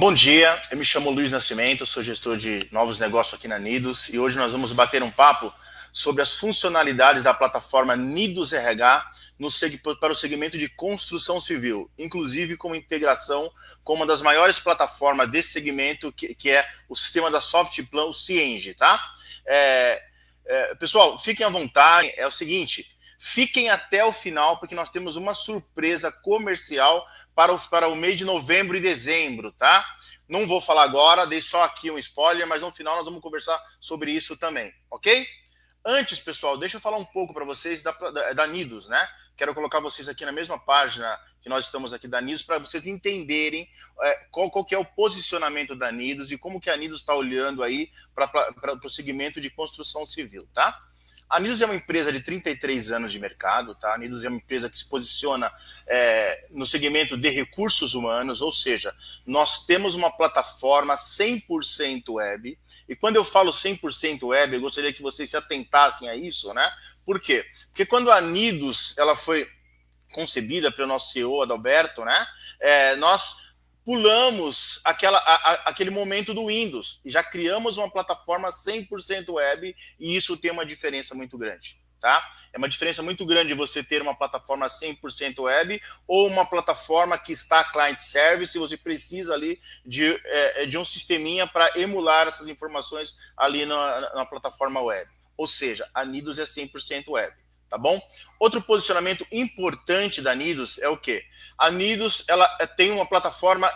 Bom dia, eu me chamo Luiz Nascimento, sou gestor de novos negócios aqui na Nidos e hoje nós vamos bater um papo sobre as funcionalidades da plataforma Nidos RH para o segmento de construção civil, inclusive com integração com uma das maiores plataformas desse segmento, que é o sistema da Softplan, o Cienge, tá? Pessoal, fiquem à vontade, é o seguinte... Fiquem até o final, porque nós temos uma surpresa comercial para o mês de novembro e dezembro, tá? Não vou falar agora, dei só aqui um spoiler, mas no final nós vamos conversar sobre isso também, ok? Antes, pessoal, deixa eu falar um pouco para vocês da Nidos, né? Quero colocar vocês aqui na mesma página que nós estamos aqui da Nidos, para vocês entenderem qual que é o posicionamento da Nidos e como que a Nidos está olhando aí para o segmento de construção civil, tá? A Nidos é uma empresa de 33 anos de mercado, tá? A Nidos é uma empresa que se posiciona no segmento de recursos humanos, ou seja, nós temos uma plataforma 100% web, e quando eu falo 100% web, eu gostaria que vocês se atentassem a isso, né? Por quê? Porque quando a Nidos ela foi concebida pelo nosso CEO, Adalberto, né? Nós pulamos aquele momento do Windows e já criamos uma plataforma 100% web, e isso tem uma diferença muito grande, tá? É uma diferença muito grande você ter uma plataforma 100% web ou uma plataforma que está client-service e você precisa ali de um sisteminha para emular essas informações ali na plataforma web. Ou seja, a Nidos é 100% web. Tá bom? Outro posicionamento importante da Nidos é o quê? A Nidos ela tem uma plataforma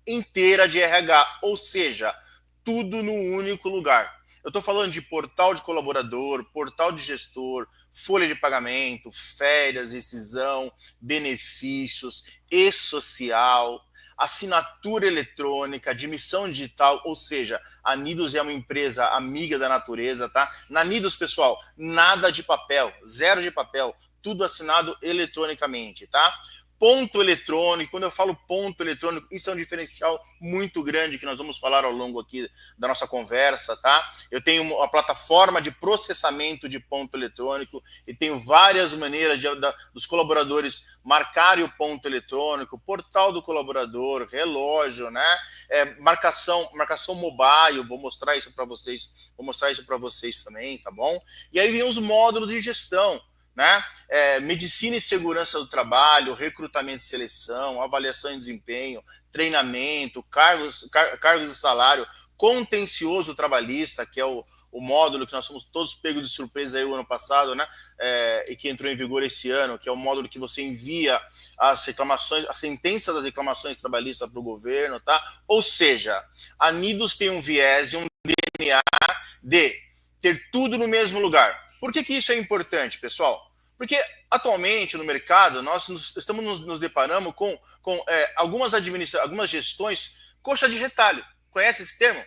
inteira de RH, ou seja, tudo num único lugar. Eu estou falando de portal de colaborador, portal de gestor, folha de pagamento, férias, rescisão, benefícios, e-social, assinatura eletrônica, admissão digital, ou seja, a Nidos é uma empresa amiga da natureza, tá? Na Nidos, pessoal, nada de papel, zero de papel, tudo assinado eletronicamente, tá? Ponto eletrônico, quando eu falo ponto eletrônico, isso é um diferencial muito grande que nós vamos falar ao longo aqui da nossa conversa, tá? Eu tenho uma plataforma de processamento de ponto eletrônico e tenho várias maneiras dos colaboradores marcarem o ponto eletrônico, portal do colaborador, relógio, né? Marcação mobile, vou mostrar isso para vocês também, tá bom? E aí vem os módulos de gestão, né? Medicina e segurança do trabalho, recrutamento e seleção, avaliação de desempenho, treinamento, cargos e salário, contencioso trabalhista, que é o módulo que nós fomos todos pegos de surpresa aí o ano passado, né? E que entrou em vigor esse ano, que é o módulo que você envia as reclamações, a sentença das reclamações trabalhistas para o governo, tá? Ou seja, a Nidos tem um viés e um DNA de ter tudo no mesmo lugar. Por que isso é importante, pessoal? Porque atualmente no mercado nós estamos nos deparando com algumas gestões coxa de retalho. Conhece esse termo?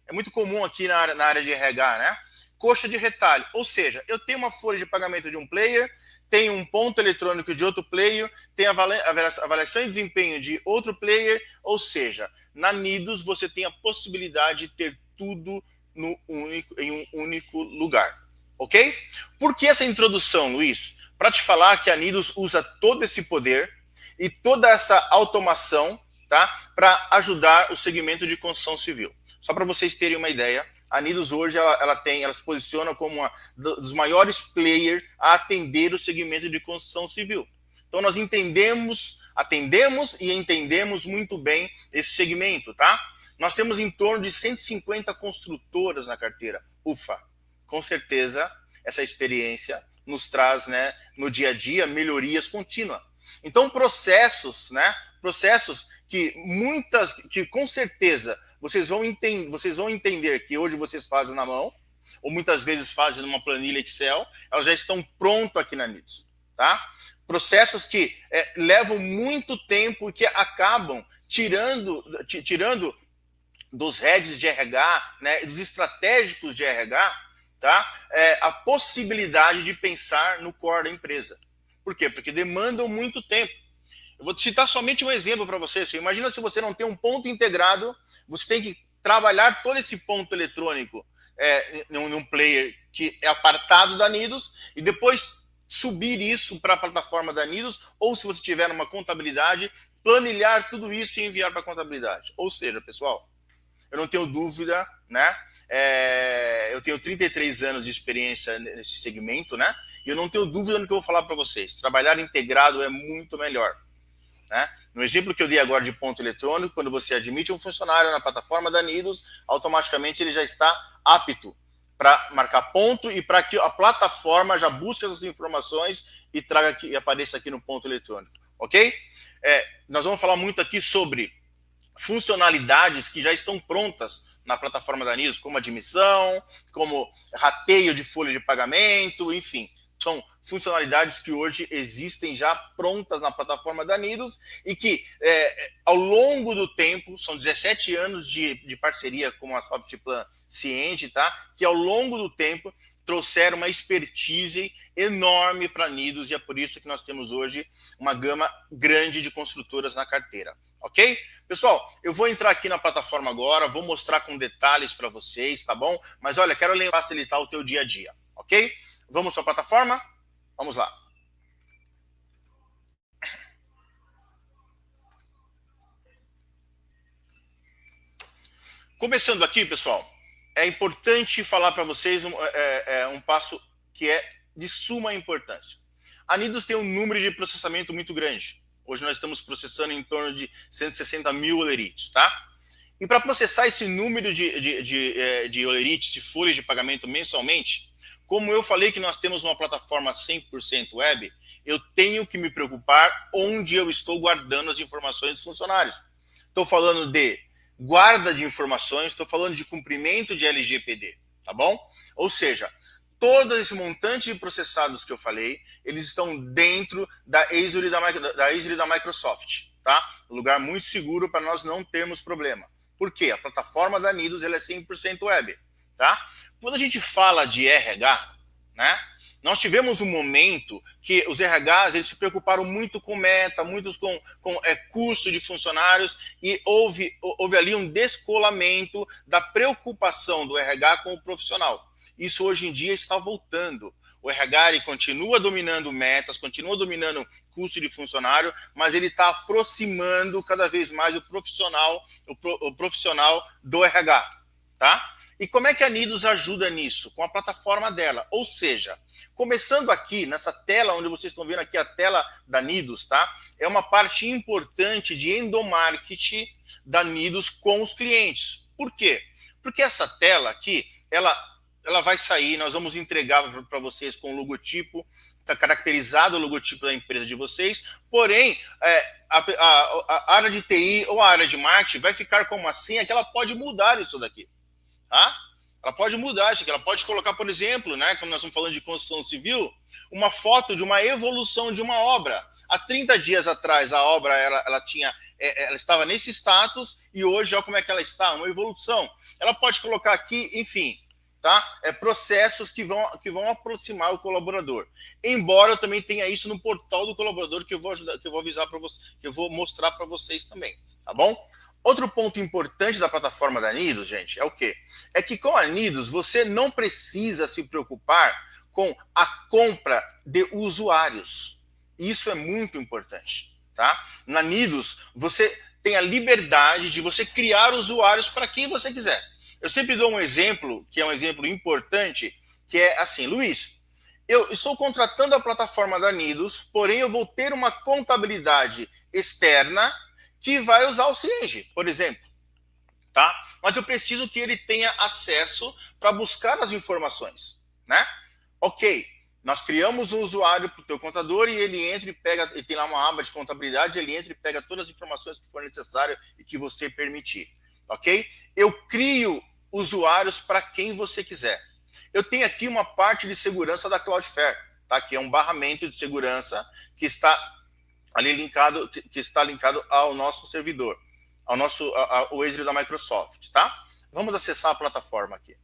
É muito comum aqui na área de RH, né? Coxa de retalho. Ou seja, eu tenho uma folha de pagamento de um player, tenho um ponto eletrônico de outro player, tenho avaliação de desempenho de outro player, ou seja, na Nidos você tem a possibilidade de ter tudo em um único lugar. Ok? Por que essa introdução, Luiz? Para te falar que a Nidos usa todo esse poder e toda essa automação, tá? Para ajudar o segmento de construção civil. Só para vocês terem uma ideia, a Nidos hoje ela se posiciona como uma dos maiores players a atender o segmento de construção civil. Então nós atendemos e entendemos muito bem esse segmento, tá? Nós temos em torno de 150 construtoras na carteira. Ufa! Com certeza, essa experiência nos traz, né, no dia a dia, melhorias contínuas. Então, processos que com certeza vocês vão entender que hoje vocês fazem na mão, ou muitas vezes fazem numa planilha Excel, elas já estão prontas aqui na Nidos, tá? Processos que levam muito tempo e que acabam tirando dos heads de RH, né, dos estratégicos de RH, tá? A possibilidade de pensar no core da empresa. Por quê? Porque demandam muito tempo. Eu vou citar somente um exemplo para vocês. Imagina se você não tem um ponto integrado, você tem que trabalhar todo esse ponto eletrônico num player que é apartado da Nidos, e depois subir isso para a plataforma da Nidos, ou se você tiver uma contabilidade, planilhar tudo isso e enviar para a contabilidade. Ou seja, pessoal, eu não tenho dúvida, né? Eu tenho 33 anos de experiência nesse segmento, né? E eu não tenho dúvida no que eu vou falar para vocês. Trabalhar integrado é muito melhor. Né? No exemplo que eu dei agora de ponto eletrônico, quando você admite um funcionário na plataforma da Nidos, automaticamente ele já está apto para marcar ponto e para que a plataforma já busque essas informações e traga aqui, e apareça aqui no ponto eletrônico, ok? Nós vamos falar muito aqui sobre funcionalidades que já estão prontas na plataforma da Nidos, como admissão, como rateio de folha de pagamento, enfim, são funcionalidades que hoje existem já prontas na plataforma da Nidos e que, ao longo do tempo, são 17 anos de parceria com a Softplan Ciente, tá? Que ao longo do tempo trouxeram uma expertise enorme para a Nidos e é por isso que nós temos hoje uma gama grande de construtoras na carteira. Ok? Pessoal, eu vou entrar aqui na plataforma agora, vou mostrar com detalhes para vocês, tá bom? Mas olha, quero facilitar o teu dia a dia, ok? Vamos para a plataforma? Vamos lá. Começando aqui, pessoal, é importante falar para vocês um passo que é de suma importância. A Nidos tem um número de processamento muito grande. Hoje nós estamos processando em torno de 160 mil olerites, tá? E para processar esse número de olerites e folhas de pagamento mensalmente, como eu falei que nós temos uma plataforma 100% web, eu tenho que me preocupar onde eu estou guardando as informações dos funcionários. Estou falando de guarda de informações, estou falando de cumprimento de LGPD, tá bom? Ou seja, todo esse montante de processados que eu falei, eles estão dentro da Azure da Microsoft, tá? Um lugar muito seguro para nós não termos problema. Por quê? A plataforma da Nidos ela é 100% web, tá? Quando a gente fala de RH, né? Nós tivemos um momento que os RHs eles se preocuparam muito com meta, muitos com custo de funcionários e houve ali um descolamento da preocupação do RH com o profissional. Isso hoje em dia está voltando. O RH ele continua dominando metas, continua dominando custo de funcionário, mas ele está aproximando cada vez mais o profissional do RH, tá? E como é que a Nidos ajuda nisso? Com a plataforma dela. Ou seja, começando aqui, nessa tela, onde vocês estão vendo aqui a tela da Nidos, tá? É uma parte importante de endomarketing da Nidos com os clientes. Por quê? Porque essa tela aqui, ela vai sair, nós vamos entregar para vocês com o logotipo, está caracterizado o logotipo da empresa de vocês, porém, a área de TI ou a área de marketing vai ficar como assim, é que ela pode mudar isso daqui. Tá? Ela pode mudar isso aqui, ela pode colocar, por exemplo, né, como nós estamos falando de construção civil, uma foto de uma evolução de uma obra. Há 30 dias atrás a obra ela estava nesse status e hoje olha como é que ela está, uma evolução. Ela pode colocar aqui, enfim, tá? Processos que vão aproximar o colaborador. Embora eu também tenha isso no portal do colaborador que eu vou avisar para vocês, que eu vou mostrar para vocês também, tá bom? Outro ponto importante da plataforma da Nidos, gente, é o quê? É que com a Nidos você não precisa se preocupar com a compra de usuários. Isso é muito importante, tá? Na Nidos você tem a liberdade de você criar usuários para quem você quiser. Eu sempre dou um exemplo, que é um exemplo importante, que é assim, Luiz, eu estou contratando a plataforma da Nidos, porém eu vou ter uma contabilidade externa que vai usar o Cienge, por exemplo, tá? Mas eu preciso que ele tenha acesso para buscar as informações, né? Ok, nós criamos um usuário para o teu contador e ele entra e pega, e tem lá uma aba de contabilidade, ele entra e pega todas as informações que for necessário e que você permitir, ok? Eu crio usuários para quem você quiser. Eu tenho aqui uma parte de segurança da Cloudflare, tá? Que é um barramento de segurança que está ali linkado, que está linkado ao nosso servidor, ao Azure da Microsoft, tá? Vamos acessar a plataforma aqui.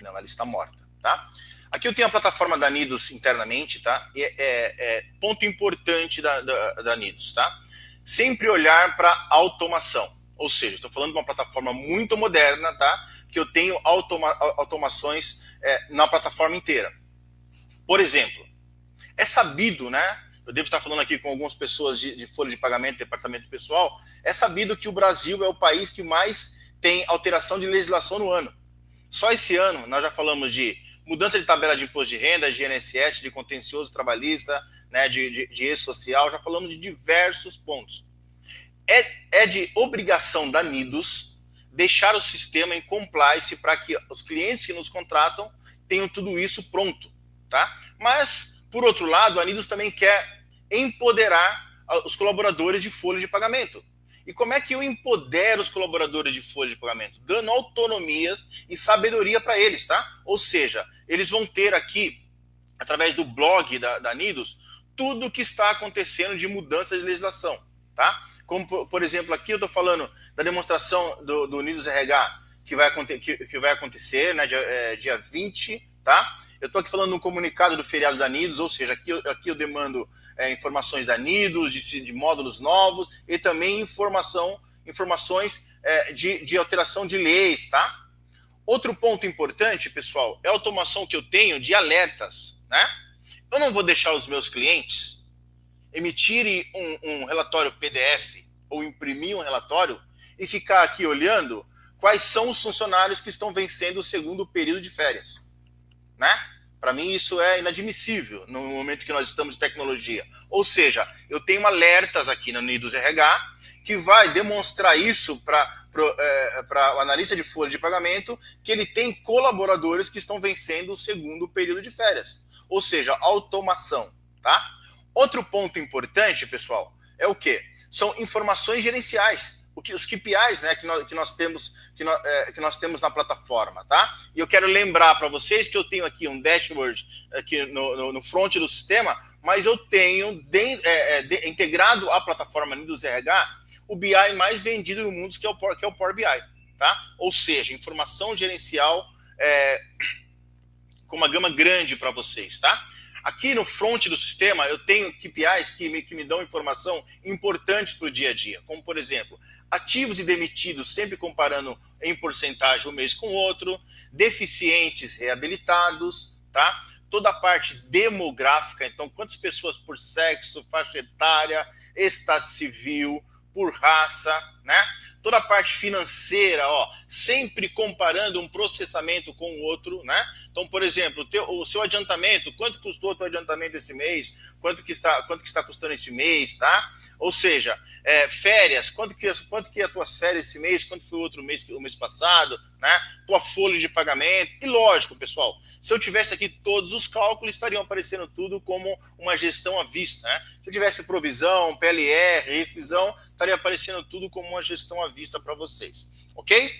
Não, ela está morta, tá? Aqui eu tenho a plataforma da Nidos internamente, tá? E ponto importante da Nidos, tá? Sempre olhar para automação. Ou seja, estou falando de uma plataforma muito moderna, tá? Que eu tenho automações na plataforma inteira. Por exemplo, é sabido, né? Eu devo estar falando aqui com algumas pessoas de folha de pagamento, departamento pessoal, é sabido que o Brasil é o país que mais tem alteração de legislação no ano. Só esse ano, nós já falamos de mudança de tabela de imposto de renda, de INSS, de contencioso trabalhista, né, de e-social, já falamos de diversos pontos. É de obrigação da NIDOS deixar o sistema em compliance para que os clientes que nos contratam tenham tudo isso pronto, tá? Mas, por outro lado, a NIDOS também quer empoderar os colaboradores de folha de pagamento. E como é que eu empodero os colaboradores de folha de pagamento? Dando autonomias e sabedoria para eles, tá? Ou seja, eles vão ter aqui, através do blog da NIDOS, tudo o que está acontecendo de mudança de legislação, tá? Como, por exemplo, aqui eu estou falando da demonstração do NIDOS RH, que vai acontecer, né, dia 20, tá? Eu estou aqui falando no comunicado do feriado da NIDOS, ou seja, aqui eu demando informações da NIDOS, de módulos novos, e também informações de alteração de leis, tá? Outro ponto importante, pessoal, é a automação que eu tenho de alertas, né? Eu não vou deixar os meus clientes emitirem um relatório PDF ou imprimir um relatório e ficar aqui olhando quais são os funcionários que estão vencendo o segundo período de férias, né? Para mim isso é inadmissível no momento que nós estamos de tecnologia. Ou seja, eu tenho alertas aqui no NIDOS RH que vai demonstrar isso para o analista de folha de pagamento que ele tem colaboradores que estão vencendo o segundo período de férias. Ou seja, automação, tá? Outro ponto importante, pessoal, é o quê? São informações gerenciais. Os KPIs, né, que nós temos na plataforma, tá? E eu quero lembrar para vocês que eu tenho aqui um dashboard aqui no front do sistema, mas eu tenho integrado à plataforma NIDOS RH o BI mais vendido no mundo, que é o Power BI, tá? Ou seja, informação gerencial com uma gama grande para vocês, tá? Aqui no front do sistema, eu tenho KPIs que me dão informação importantes para o dia a dia, como, por exemplo, ativos e demitidos, sempre comparando em porcentagem um mês com o outro, deficientes reabilitados, tá? Toda a parte demográfica, então, quantas pessoas por sexo, faixa etária, estado civil, por raça, né? Toda a parte financeira, ó, sempre comparando um processamento com o outro, né? Então, por exemplo, o seu adiantamento, quanto custou o teu adiantamento esse mês? Quanto que está custando esse mês, tá? Ou seja, férias, quanto que é as tuas férias esse mês? Quanto foi o mês passado, né? Tua folha de pagamento. E lógico, pessoal, se eu tivesse aqui todos os cálculos, estariam aparecendo tudo como uma gestão à vista, né? Se eu tivesse provisão, PLR, rescisão, estaria aparecendo tudo como uma gestão à vista para vocês, ok?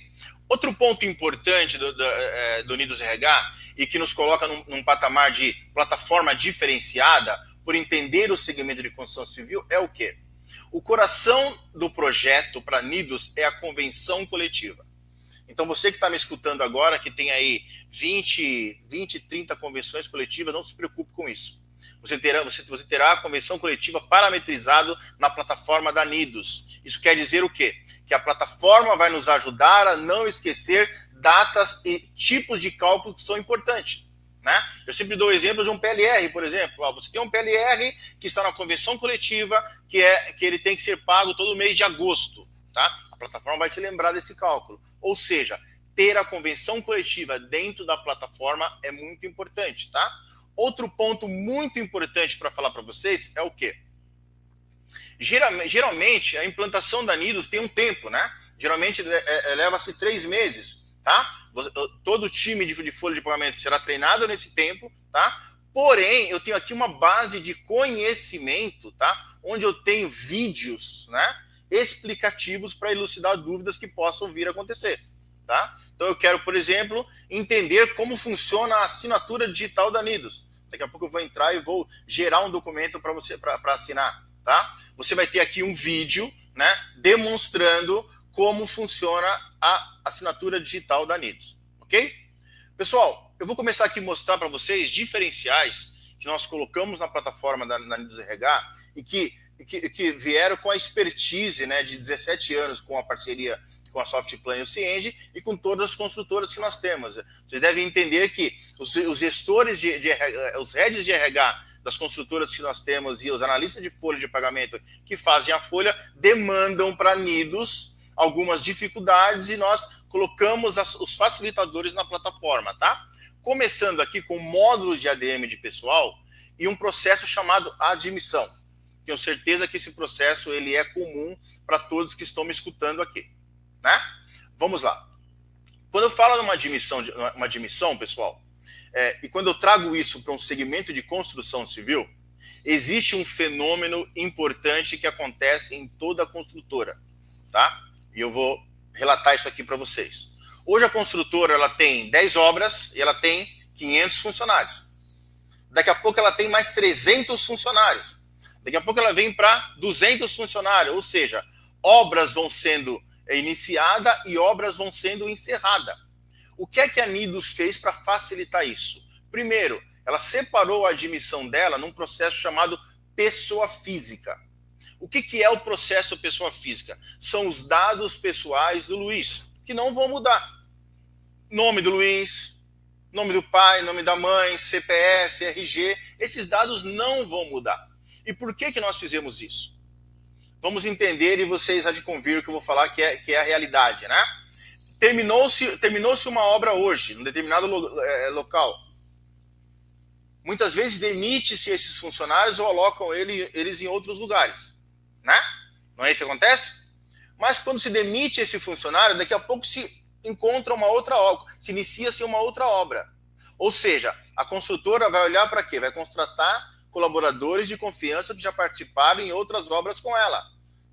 Outro ponto importante do NIDOS RH e que nos coloca num patamar de plataforma diferenciada por entender o segmento de construção civil é o quê? O coração do projeto para NIDOS é a convenção coletiva. Então você que está me escutando agora, que tem aí 20, 30 convenções coletivas, não se preocupe com isso. Você terá a convenção coletiva parametrizada na plataforma da NIDOS. Isso quer dizer o quê? Que a plataforma vai nos ajudar a não esquecer datas e tipos de cálculo que são importantes, né? Eu sempre dou o exemplo de um PLR, por exemplo. Você tem um PLR que está na convenção coletiva, que ele tem que ser pago todo mês de agosto, tá? A plataforma vai te lembrar desse cálculo. Ou seja, ter a convenção coletiva dentro da plataforma é muito importante, tá? Outro ponto muito importante para falar para vocês é o quê? Geralmente, a implantação da NIDOS tem um tempo, né? Geralmente leva-se 3 meses, tá? Todo o time de folha de pagamento será treinado nesse tempo, tá? Porém, eu tenho aqui uma base de conhecimento, tá? Onde eu tenho vídeos, né, explicativos para elucidar dúvidas que possam vir a acontecer, tá? Então eu quero, por exemplo, entender como funciona a assinatura digital da NIDOS. Daqui a pouco eu vou entrar e vou gerar um documento para você para assinar, tá? Você vai ter aqui um vídeo, né, demonstrando como funciona a assinatura digital da NIDOS, ok? Pessoal, eu vou começar aqui a mostrar para vocês diferenciais que nós colocamos na plataforma da NIDOS RH e que que vieram com a expertise, né, de 17 anos com a parceria com a Softplan e o Cienge e com todas as construtoras que nós temos. Vocês devem entender que os gestores, os heads de RH das construtoras que nós temos e os analistas de folha de pagamento que fazem a folha demandam para Nidos algumas dificuldades e nós colocamos os facilitadores na plataforma, tá? Começando aqui com módulos de ADM de pessoal e um processo chamado admissão. Tenho certeza que esse processo ele é comum para todos que estão me escutando aqui, né? Vamos lá. Quando eu falo numa admissão, pessoal, e quando eu trago isso para um segmento de construção civil, existe um fenômeno importante que acontece em toda a construtora, tá? E eu vou relatar isso aqui para vocês. Hoje a construtora ela tem 10 obras e ela tem 500 funcionários. Daqui a pouco ela tem mais 300 funcionários. Daqui a pouco ela vem para 200 funcionários, ou seja, obras vão sendo iniciadas e obras vão sendo encerradas. O que é que a Nidos fez para facilitar isso? Primeiro, ela separou a admissão dela num processo chamado pessoa física. O que é o processo pessoa física? São os dados pessoais do Luiz, que não vão mudar. Nome do Luiz, nome do pai, nome da mãe, CPF, RG, esses dados não vão mudar. E por que nós fizemos isso? Vamos entender e vocês há de convir que eu vou falar que é a realidade, né? Terminou-se uma obra hoje, num determinado local. Muitas vezes demite-se esses funcionários ou alocam eles em outros lugares, né? Não é isso que acontece? Mas quando se demite esse funcionário, daqui a pouco se encontra uma outra obra, se inicia-se uma outra obra. Ou seja, a construtora vai olhar para quê? Vai contratar colaboradores de confiança que já participaram em outras obras com ela,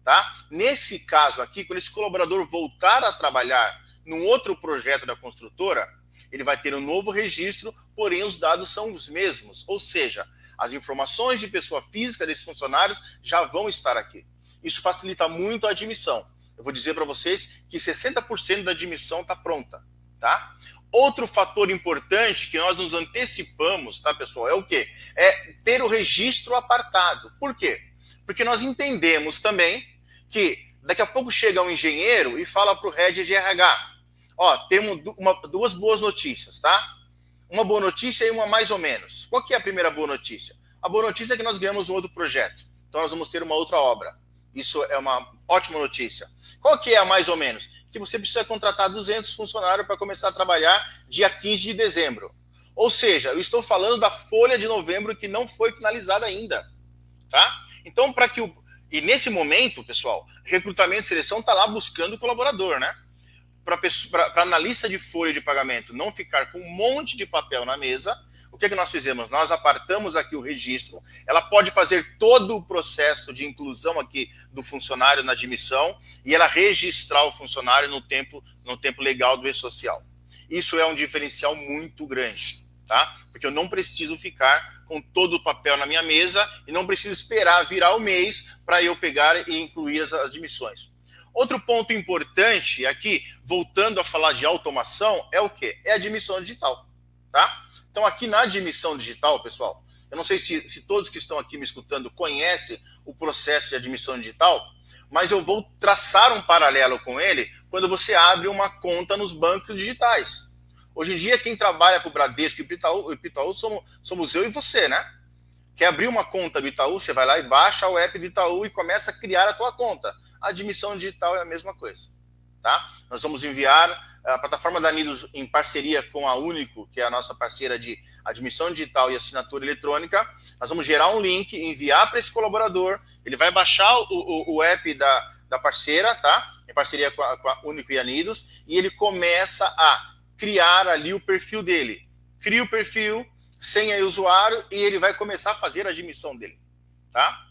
tá? Nesse caso aqui, quando esse colaborador voltar a trabalhar num outro projeto da construtora, ele vai ter um novo registro, porém os dados são os mesmos, ou seja, as informações de pessoa física desses funcionários já vão estar aqui. Isso facilita muito a admissão. Eu vou dizer para vocês que 60% da admissão está pronta, tá? Outro fator importante que nós nos antecipamos, tá, pessoal, é o quê? É ter o registro apartado. Por quê? Porque nós entendemos também que daqui a pouco chega um engenheiro e fala para o head de RH, ó, temos duas boas notícias, tá? Uma boa notícia e uma mais ou menos. Qual que é a primeira boa notícia? A boa notícia é que nós ganhamos um outro projeto. Então nós vamos ter uma outra obra. Isso é uma ótima notícia. Qual que é a mais ou menos? Que você precisa contratar 200 funcionários para começar a trabalhar dia 15 de dezembro. Ou seja, eu estou falando da folha de novembro que não foi finalizada ainda, tá? Então, e nesse momento, pessoal, recrutamento e seleção está lá buscando colaborador, né? Para analista de folha de pagamento não ficar com um monte de papel na mesa, o que nós fizemos? Nós apartamos aqui o registro, ela pode fazer todo o processo de inclusão aqui do funcionário na admissão e ela registrar o funcionário no tempo legal do e-social. Isso é um diferencial muito grande, tá? Porque eu não preciso ficar com todo o papel na minha mesa e não preciso esperar virar o mês para eu pegar e incluir as admissões. Outro ponto importante aqui, voltando a falar de automação, é o quê? É a admissão digital, tá? Então aqui na admissão digital, pessoal, eu não sei se todos que estão aqui me escutando conhecem o processo de admissão digital, mas eu vou traçar um paralelo com ele quando você abre uma conta nos bancos digitais. Hoje em dia, quem trabalha para o Bradesco e o Itaú somos eu e você, né? Quer abrir uma conta do Itaú, você vai lá e baixa o app do Itaú e começa a criar a tua conta. A admissão digital é a mesma coisa, tá? Nós vamos enviar a plataforma da Nidos em parceria com a Único, que é a nossa parceira de admissão digital e assinatura eletrônica. Nós vamos gerar um link, enviar para esse colaborador, ele vai baixar o app da parceira, tá? Em parceria com a Único e a Nidos, e ele começa a criar ali o perfil dele. Cria o perfil, senha e usuário, e ele vai começar a fazer a admissão dele, tá?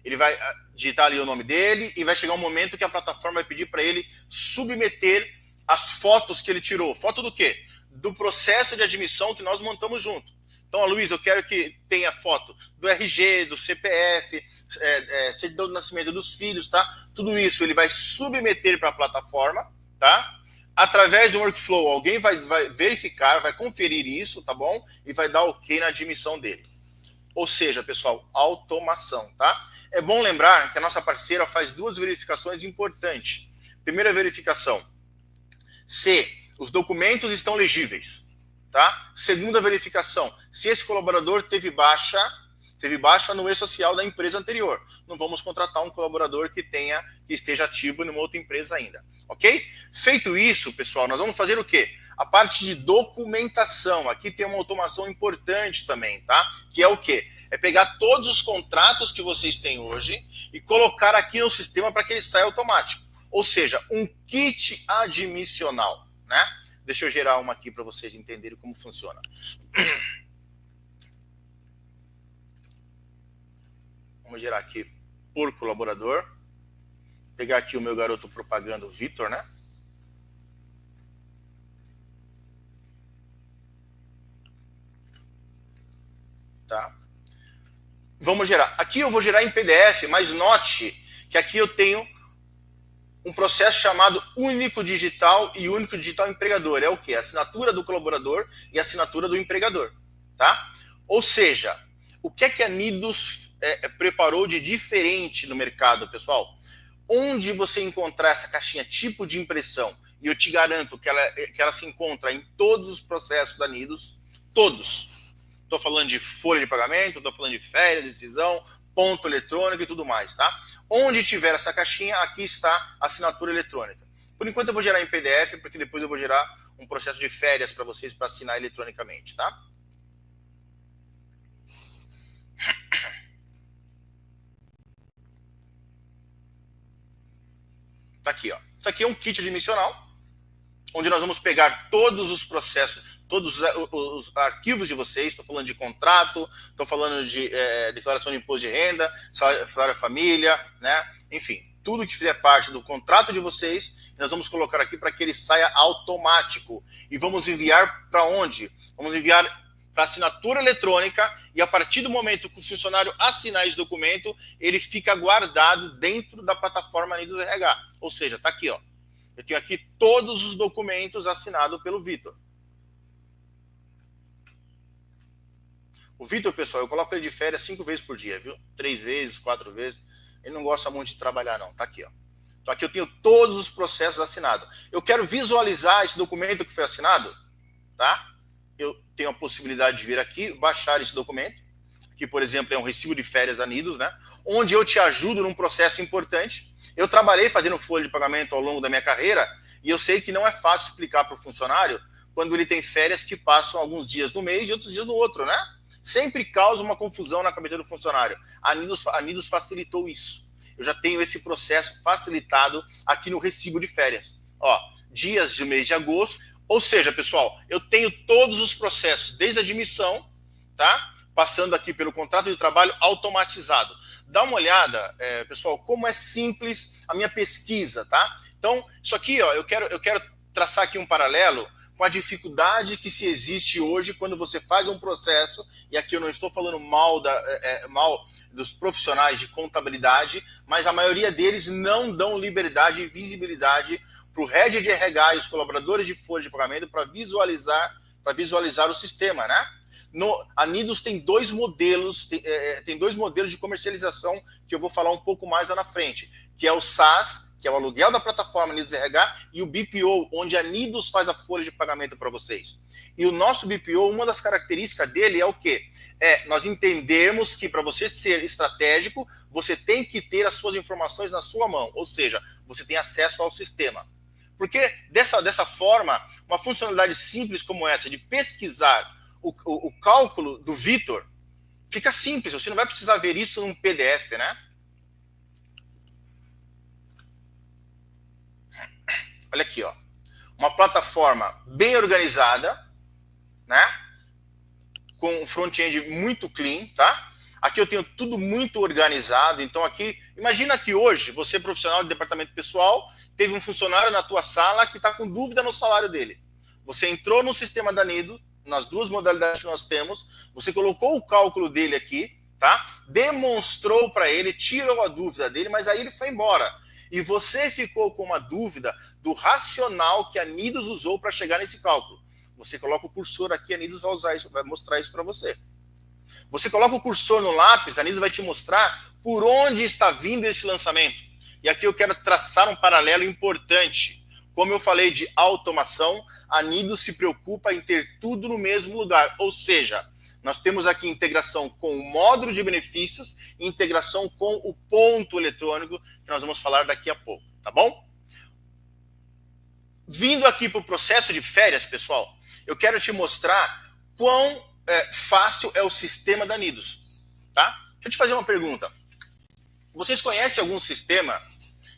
Ele vai digitar ali o nome dele e vai chegar um momento que a plataforma vai pedir para ele submeter as fotos que ele tirou. Foto do quê? Do processo de admissão que nós montamos junto. Então, Luiz, eu quero que tenha foto do RG, do CPF, certidão de nascimento dos filhos, tá? Tudo isso ele vai submeter para a plataforma, tá? Através do workflow, alguém vai verificar, vai conferir isso, tá bom? E vai dar ok na admissão dele. Ou seja, pessoal, automação, tá? É bom lembrar que a nossa parceira faz duas verificações importantes. Primeira verificação, se os documentos estão legíveis, tá? Segunda verificação, se esse colaborador teve baixa no e-social da empresa anterior. Não vamos contratar um colaborador que esteja ativo em uma outra empresa ainda, ok? Feito isso, pessoal, nós vamos fazer o quê? A parte de documentação. Aqui tem uma automação importante também, tá? Que é o quê? É pegar todos os contratos que vocês têm hoje e colocar aqui no sistema para que ele saia automático. Ou seja, um kit admissional, né? Deixa eu gerar uma aqui para vocês entenderem como funciona. Vamos gerar aqui por colaborador. Pegar aqui o meu garoto propaganda, o Vitor, né? Tá. Vamos gerar. Aqui eu vou gerar em PDF, mas note que aqui eu tenho um processo chamado único digital e único digital empregador. É o quê? A assinatura do colaborador e a assinatura do empregador, tá? Ou seja, o que é que a Nidos preparou de diferente no mercado, pessoal? Onde você encontrar essa caixinha tipo de impressão, e eu te garanto que ela se encontra em todos os processos da Nidos, todos. Estou falando de folha de pagamento, estou falando de férias, decisão, ponto eletrônico e tudo mais, tá? Onde tiver essa caixinha, aqui está a assinatura eletrônica. Por enquanto eu vou gerar em PDF, porque depois eu vou gerar um processo de férias para vocês para assinar eletronicamente, tá? Tá aqui, ó. Isso aqui é um kit admissional, onde nós vamos pegar todos os processos, todos os arquivos de vocês. Estou falando de contrato, estou falando de declaração de imposto de renda, salário família, né? Enfim, tudo que fizer parte do contrato de vocês, nós vamos colocar aqui para que ele saia automático. E vamos enviar para onde? Vamos enviar para assinatura eletrônica, e a partir do momento que o funcionário assinar esse documento, ele fica guardado dentro da plataforma Nidos RH. Ou seja, está aqui, ó. Eu tenho aqui todos os documentos assinados pelo Vitor. O Vitor, pessoal, eu coloco ele de férias 5 vezes por dia, viu? 3 vezes, 4 vezes. Ele não gosta muito de trabalhar, não. Tá aqui, ó. Então aqui eu tenho todos os processos assinados. Eu quero visualizar esse documento que foi assinado, tá? Eu tenho a possibilidade de vir aqui, baixar esse documento, que, por exemplo, é um recibo de férias da Nidos, né? Onde eu te ajudo num processo importante. Eu trabalhei fazendo folha de pagamento ao longo da minha carreira, e eu sei que não é fácil explicar para o funcionário quando ele tem férias que passam alguns dias no mês e outros dias no outro, né? Sempre causa uma confusão na cabeça do funcionário. A Nidos facilitou isso. Eu já tenho esse processo facilitado aqui no recibo de férias. Ó, dias do mês de agosto. Ou seja, pessoal, eu tenho todos os processos, desde a admissão, tá? Passando aqui pelo contrato de trabalho automatizado. Dá uma olhada, pessoal, como é simples a minha pesquisa, tá? Então, isso aqui, ó, eu quero traçar aqui um paralelo com a dificuldade que se existe hoje quando você faz um processo, e aqui eu não estou falando mal dos profissionais de contabilidade, mas a maioria deles não dão liberdade e visibilidade para o head de RH e os colaboradores de folha de pagamento para visualizar o sistema, né? A Nidos tem dois modelos, tem dois modelos de comercialização que eu vou falar um pouco mais lá na frente, que é o SaaS, que é o aluguel da plataforma Nidos RH, e o BPO, onde a Nidos faz a folha de pagamento para vocês. E o nosso BPO, uma das características dele é o quê? Nós entendermos que para você ser estratégico, você tem que ter as suas informações na sua mão, ou seja, você tem acesso ao sistema. Porque dessa forma, uma funcionalidade simples como essa, de pesquisar o cálculo do Vitor, fica simples, você não vai precisar ver isso num PDF, né? Olha aqui, ó. Uma plataforma bem organizada, né? Com um front-end muito clean, tá? Aqui eu tenho tudo muito organizado, então aqui, imagina que hoje, você profissional de departamento pessoal, teve um funcionário na tua sala que está com dúvida no salário dele. Você entrou no sistema da Nidos, nas duas modalidades que nós temos, você colocou o cálculo dele aqui, tá? Demonstrou para ele, tirou a dúvida dele, mas aí ele foi embora. E você ficou com uma dúvida do racional que a Nidos usou para chegar nesse cálculo. Você coloca o cursor aqui, a Nidos vai usar isso, vai mostrar isso para você. Você coloca o cursor no lápis, a Nidos vai te mostrar por onde está vindo esse lançamento. E aqui eu quero traçar um paralelo importante. Como eu falei de automação, a Nidos se preocupa em ter tudo no mesmo lugar. Ou seja, nós temos aqui integração com o módulo de benefícios e integração com o ponto eletrônico, que nós vamos falar daqui a pouco, tá bom? Vindo aqui para o processo de férias, pessoal, eu quero te mostrar quão fácil é o sistema da Nidos, tá? Deixa eu te fazer uma pergunta. Vocês conhecem algum sistema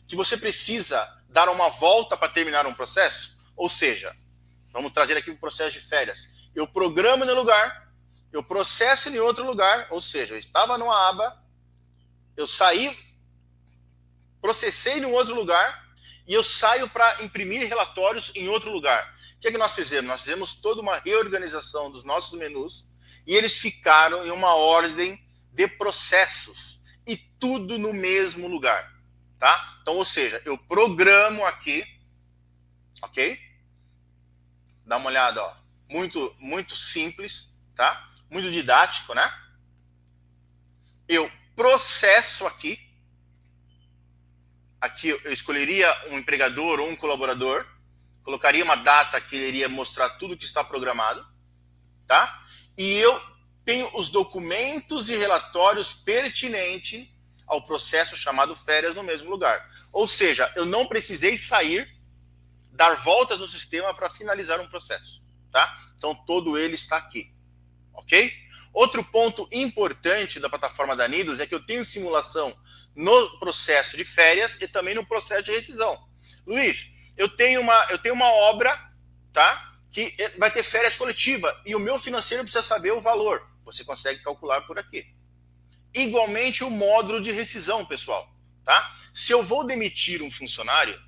que você precisa dar uma volta para terminar um processo? Ou seja, vamos trazer aqui o processo de férias. Eu programo no lugar, eu processo em outro lugar, ou seja, eu estava numa aba, eu saí, processei em outro lugar e eu saio para imprimir relatórios em outro lugar. O que é que nós fizemos? Nós fizemos toda uma reorganização dos nossos menus e eles ficaram em uma ordem de processos e tudo no mesmo lugar, tá? Então, ou seja, eu programo aqui, ok? Dá uma olhada, ó. Muito simples, tá? Muito didático, né? Eu processo aqui. Aqui eu escolheria um empregador ou um colaborador, colocaria uma data que ele iria mostrar tudo que está programado, tá? E eu tenho os documentos e relatórios pertinentes ao processo chamado férias no mesmo lugar. Ou seja, eu não precisei sair, dar voltas no sistema para finalizar um processo, tá? Então todo ele está aqui, ok? Outro ponto importante da plataforma da Nidos é que eu tenho simulação no processo de férias e também no processo de rescisão. Luiz, eu tenho uma obra, tá? Que vai ter férias coletiva e o meu financeiro precisa saber o valor. Você consegue calcular por aqui. Igualmente o módulo de rescisão, pessoal, tá? Se eu vou demitir um funcionário,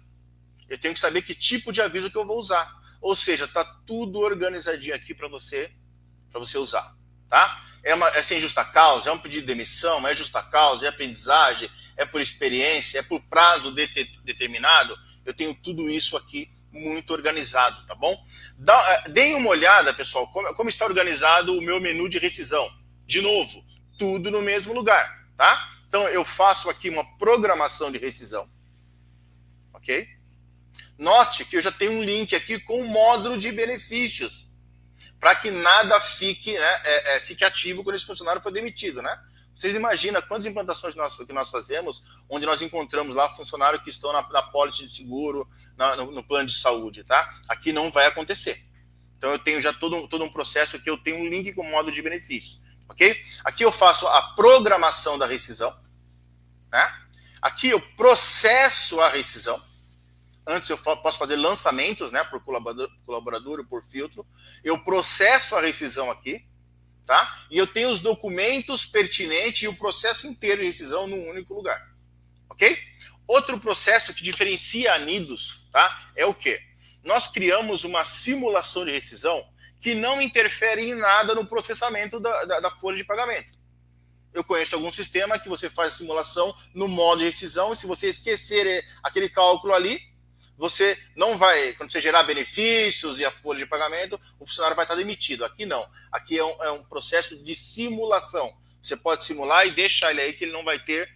eu tenho que saber que tipo de aviso que eu vou usar. Ou seja, tá tudo organizadinho aqui para você usar, tá? É sem justa causa, é um pedido de demissão, é justa causa, é aprendizagem, é por experiência, é por prazo determinado. Eu tenho tudo isso aqui muito organizado, tá bom? Deem uma olhada, pessoal, como está organizado o meu menu de rescisão. De novo, tudo no mesmo lugar, tá? Então eu faço aqui uma programação de rescisão, ok? Note que eu já tenho um link aqui com o módulo de benefícios, para que nada fique, né, fique ativo quando esse funcionário for demitido, né? Vocês imaginam quantas implantações que nós fazemos, onde nós encontramos lá funcionários que estão na pólice de seguro, no plano de saúde, tá? Aqui não vai acontecer. Então eu tenho já todo um processo que eu tenho um link com o módulo de benefícios, ok? Aqui eu faço a programação da rescisão, né? Aqui eu processo a rescisão. Antes eu posso fazer lançamentos, né, por colaborador ou por filtro. Eu processo a rescisão aqui, tá? E eu tenho os documentos pertinentes e o processo inteiro de rescisão num único lugar, ok? Outro processo que diferencia a Nidos, tá? É o quê? Nós criamos uma simulação de rescisão que não interfere em nada no processamento da folha de pagamento. Eu conheço algum sistema que você faz a simulação no modo de rescisão e se você esquecer aquele cálculo ali, você não vai, quando você gerar benefícios e a folha de pagamento, o funcionário vai estar demitido. Aqui não. Aqui é um processo de simulação. Você pode simular e deixar ele aí que ele não vai ter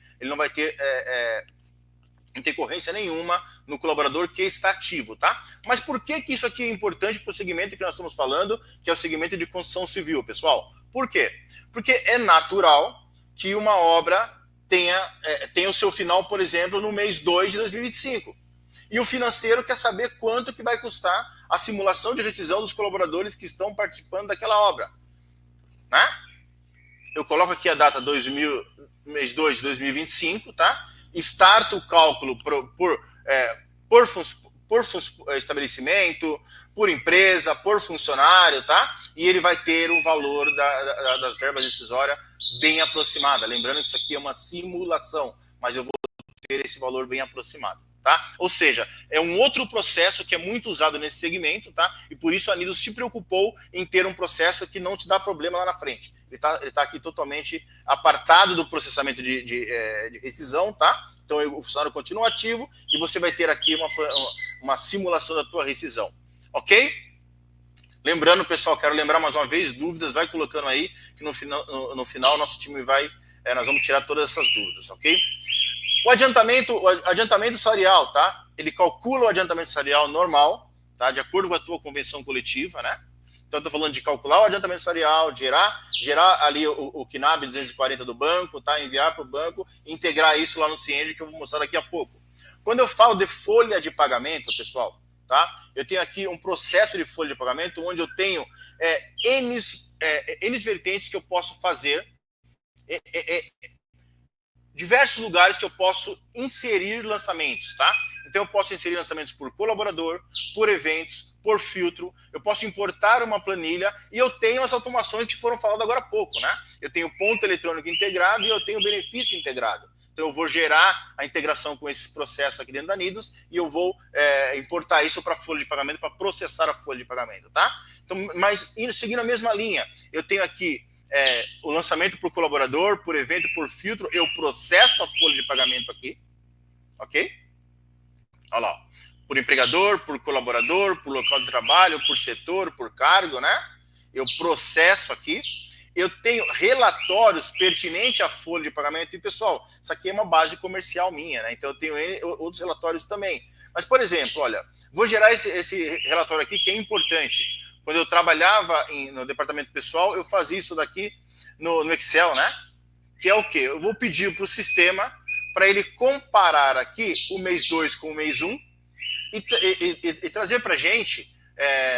intercorrência nenhuma no colaborador que está ativo, tá? Mas por que isso aqui é importante para o segmento que nós estamos falando, que é o segmento de construção civil, pessoal? Por quê? Porque é natural que uma obra tenha o seu final, por exemplo, no mês 2 de 2025. E o financeiro quer saber quanto que vai custar a simulação de rescisão dos colaboradores que estão participando daquela obra, né? Eu coloco aqui a data mês 2 de 2025, tá? Starto o cálculo por estabelecimento, por empresa, por funcionário, tá? E ele vai ter o valor das verbas decisórias bem aproximada. Lembrando que isso aqui é uma simulação, mas eu vou ter esse valor bem aproximado. Tá? Ou seja, é um outro processo que é muito usado nesse segmento, tá? E por isso a Nidos se preocupou em ter um processo que não te dá problema lá na frente. Ele tá aqui totalmente apartado do processamento de rescisão, tá? Então o funcionário continua ativo e você vai ter aqui uma simulação da tua rescisão, ok? Lembrando, pessoal, quero lembrar mais uma vez, dúvidas, vai colocando aí, que no final nosso time vai, nós vamos tirar todas essas dúvidas, ok? O adiantamento salarial, tá? Ele calcula o adiantamento salarial normal, tá? De acordo com a tua convenção coletiva, né? Então, eu estou falando de calcular o adiantamento salarial, gerar ali o KNAB 240 do banco, tá? Enviar para o banco, integrar isso lá no Cienge, que eu vou mostrar daqui a pouco. Quando eu falo de folha de pagamento, pessoal, tá? Eu tenho aqui um processo de folha de pagamento onde eu tenho N vertentes que eu posso fazer, diversos lugares que eu posso inserir lançamentos, tá? Então eu posso inserir lançamentos por colaborador, por eventos, por filtro, eu posso importar uma planilha e eu tenho as automações que foram faladas agora há pouco, né? Eu tenho ponto eletrônico integrado e eu tenho benefício integrado. Então eu vou gerar a integração com esses processos aqui dentro da Nidos e eu vou importar isso para a folha de pagamento, para processar a folha de pagamento, tá? Então, mas seguindo a mesma linha, eu tenho aqui o lançamento por colaborador, por evento, por filtro, eu processo a folha de pagamento aqui, ok? Olha lá, por empregador, por colaborador, por local de trabalho, por setor, por cargo, né? Eu processo aqui. Eu tenho relatórios pertinentes à folha de pagamento. E, pessoal, isso aqui é uma base comercial minha, né? Então, eu tenho outros relatórios também. Mas, por exemplo, olha, vou gerar esse relatório aqui que é importante. Quando eu trabalhava no departamento pessoal, eu fazia isso daqui no Excel, né? Que é o quê? Eu vou pedir para o sistema para ele comparar aqui o mês 2 com o mês 1 e trazer para a gente,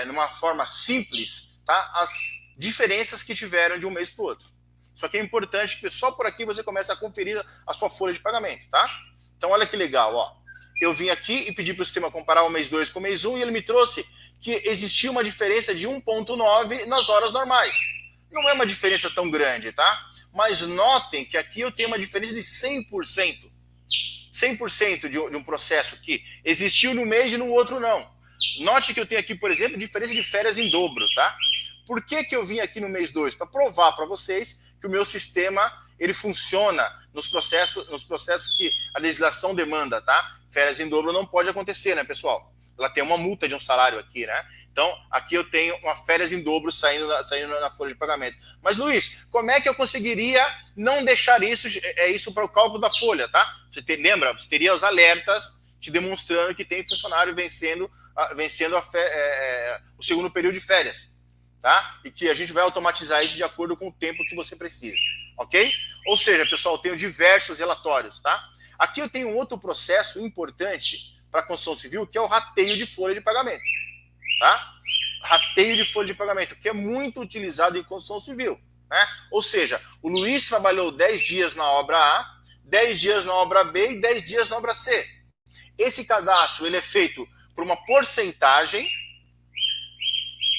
numa forma simples, tá? As diferenças que tiveram de um mês para o outro. Só que é importante que só por aqui você comece a conferir a sua folha de pagamento, tá? Então, olha que legal, ó. Eu vim aqui e pedi para o sistema comparar o mês 2 com o mês 1 e ele me trouxe que existia uma diferença de 1,9 nas horas normais. Não é uma diferença tão grande, tá? Mas notem que aqui eu tenho uma diferença de 100%. 100% de um processo que existiu no mês e no outro não. Note que eu tenho aqui, por exemplo, diferença de férias em dobro, tá? Por que eu vim aqui no mês 2? Para provar para vocês que o meu sistema ele funciona nos processos que a legislação demanda, tá? Férias em dobro não pode acontecer, né, pessoal? Ela tem uma multa de um salário aqui, né? Então, aqui eu tenho uma férias em dobro saindo na folha de pagamento. Mas, Luiz, como é que eu conseguiria não deixar isso para o cálculo da folha, tá? Lembra? Você teria os alertas te demonstrando que tem funcionário vencendo o segundo período de férias, tá? E que a gente vai automatizar isso de acordo com o tempo que você precisa, ok? Ou seja, pessoal, eu tenho diversos relatórios, tá? Aqui eu tenho um outro processo importante para a construção civil, que é o rateio de folha de pagamento, tá? Rateio de folha de pagamento, que é muito utilizado em construção civil, né? Ou seja, o Luiz trabalhou 10 dias na obra A, 10 dias na obra B e 10 dias na obra C. Esse cadastro ele é feito por uma porcentagem,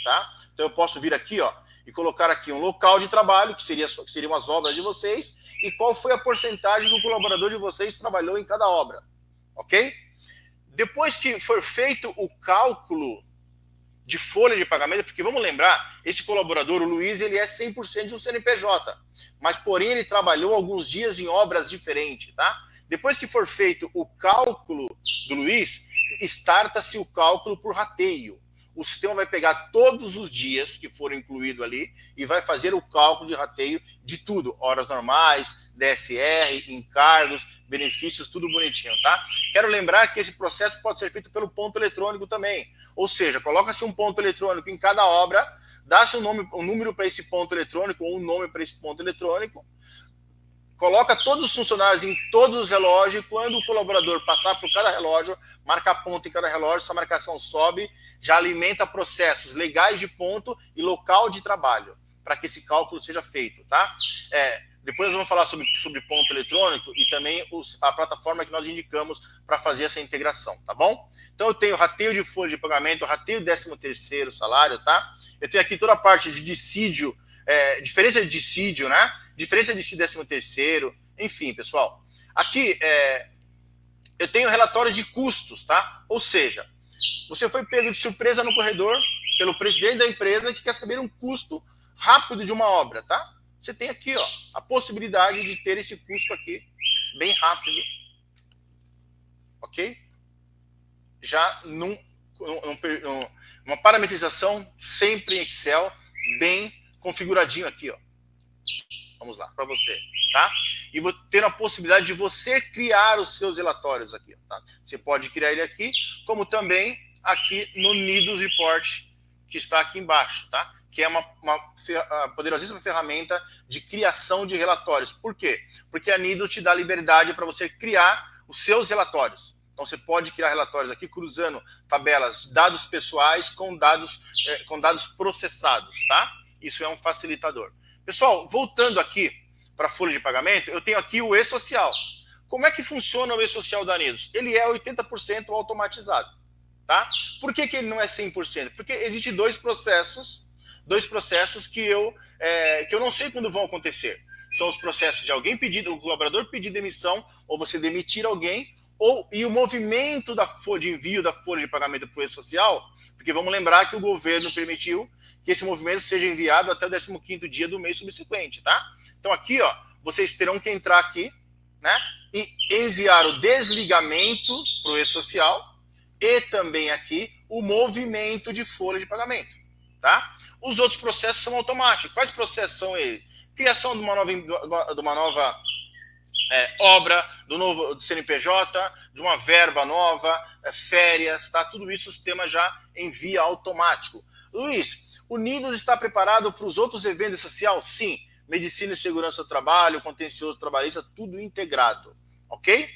tá? Então eu posso vir aqui, ó, e colocar aqui um local de trabalho, que seriam as obras de vocês, e qual foi a porcentagem que o colaborador de vocês trabalhou em cada obra, ok? Depois que for feito o cálculo de folha de pagamento, porque vamos lembrar, esse colaborador, o Luiz, ele é 100% do CNPJ, mas porém ele trabalhou alguns dias em obras diferentes, tá? Depois que for feito o cálculo do Luiz, starta-se o cálculo por rateio. O sistema vai pegar todos os dias que foram incluídos ali e vai fazer o cálculo de rateio de tudo. Horas normais, DSR, encargos, benefícios, tudo bonitinho, tá? Quero lembrar que esse processo pode ser feito pelo ponto eletrônico também. Ou seja, coloca-se um ponto eletrônico em cada obra, dá-se um número para esse ponto eletrônico ou um nome para esse ponto eletrônico, coloca todos os funcionários em todos os relógios e quando o colaborador passar por cada relógio, marca ponto em cada relógio, essa marcação sobe, já alimenta processos legais de ponto e local de trabalho, para que esse cálculo seja feito, tá? Depois nós vamos falar sobre ponto eletrônico e também a plataforma que nós indicamos para fazer essa integração, tá bom? Então eu tenho rateio de folha de pagamento, rateio 13º salário, tá? Eu tenho aqui toda a parte de dissídio, diferença de dissídio, né? Diferença de 13º, enfim, pessoal. Aqui eu tenho relatórios de custos, tá? Ou seja, você foi pego de surpresa no corredor pelo presidente da empresa que quer saber um custo rápido de uma obra, tá? Você tem aqui, ó, a possibilidade de ter esse custo aqui bem rápido, ok? Já num uma parametrização sempre em Excel, bem configuradinho aqui, ó. Vamos lá, para você, tá? E vou ter a possibilidade de você criar os seus relatórios aqui, tá? Você pode criar ele aqui, como também aqui no Nidos Report, que está aqui embaixo, tá? Que é uma poderosíssima ferramenta de criação de relatórios. Por quê? Porque a Nidos te dá liberdade para você criar os seus relatórios. Então você pode criar relatórios aqui cruzando tabelas, dados pessoais com dados processados, tá? Isso é um facilitador. Pessoal, voltando aqui para a folha de pagamento, eu tenho aqui o e-social. Como é que funciona o e-social da Nidos? Ele é 80% automatizado, tá? Por que ele não é 100%? Porque existem dois processos que eu não sei quando vão acontecer. São os processos de alguém pedir, o colaborador pedir demissão, ou você demitir alguém, e o movimento de envio da folha de pagamento para o e-social, porque vamos lembrar que o governo permitiu que esse movimento seja enviado até o 15º dia do mês subsequente, tá? Então aqui, ó, vocês terão que entrar aqui, né, e enviar o desligamento para o e-social e também aqui o movimento de folha de pagamento, tá? Os outros processos são automáticos. Quais processos são eles? Criação de uma nova obra, do CNPJ, de uma verba nova, férias, tá? Tudo isso o sistema já envia automático. Luiz, o Nidos está preparado para os outros eventos sociais? Sim. Medicina e segurança do trabalho, contencioso trabalhista, tudo integrado, ok?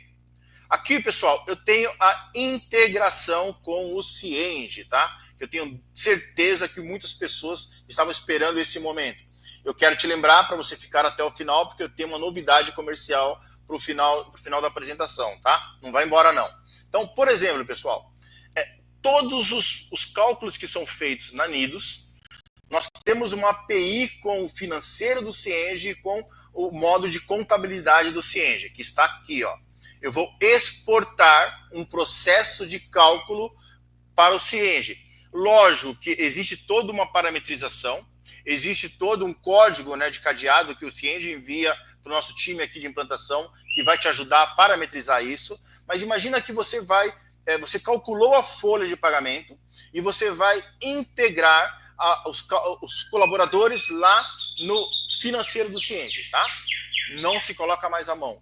Aqui, pessoal, eu tenho a integração com o Cienge, tá? Eu tenho certeza que muitas pessoas estavam esperando esse momento. Eu quero te lembrar para você ficar até o final, porque eu tenho uma novidade comercial para o final da apresentação, tá? Não vai embora, não. Então, por exemplo, pessoal, todos os cálculos que são feitos na Nidos, nós temos uma API com o financeiro do Cienge, com o modo de contabilidade do Cienge, que está aqui, ó. Eu vou exportar um processo de cálculo para o Cienge. Lógico que existe toda uma parametrização, existe todo um código, né, de cadeado que o Cienge envia para o nosso time aqui de implantação, que vai te ajudar a parametrizar isso. Mas imagina que você você calculou a folha de pagamento e você vai integrar os colaboradores lá no financeiro do Cienge, tá? Não se coloca mais a mão.